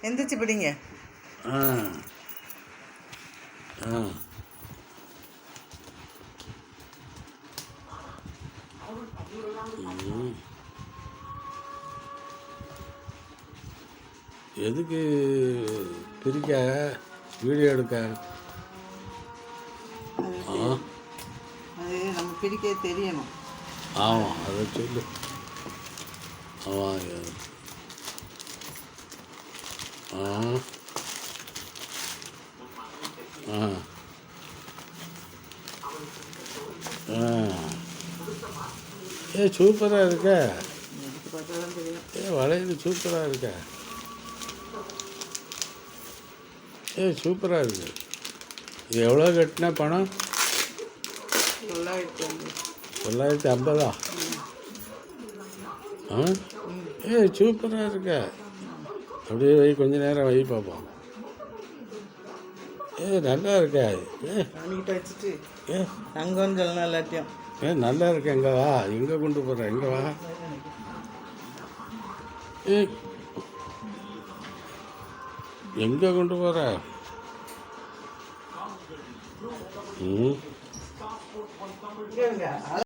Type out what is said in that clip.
எந்திரிச்சு பிடிங்க. ஆ ஆ எதுக்கு பிரிக்க வீடியோ எடுக்க? அது நம்ம பிரிக்க தெரியணும். ஆமாம், அதை சொல்லு. ஆமாம். ஆ ஆ ஆ சூப்பராக இருக்க. வளையல் சூப்பராக இருக்க. சூப்பராக இருக்கு. இது எவ்வளோ கட்டின பணம்? 950. ஆ சூப்பராக இருக்க. அப்படியே வை, கொஞ்ச நேரம் வை பார்ப்போம். நல்லா இருக்கா? வச்சுட்டு தங்கம் சொல்லணும் எல்லாத்தையும். நல்லா இருக்கு. எங்கே வா, எங்கே கொண்டு போகிற? எங்கே வா. எங்கே கொண்டு போகிற?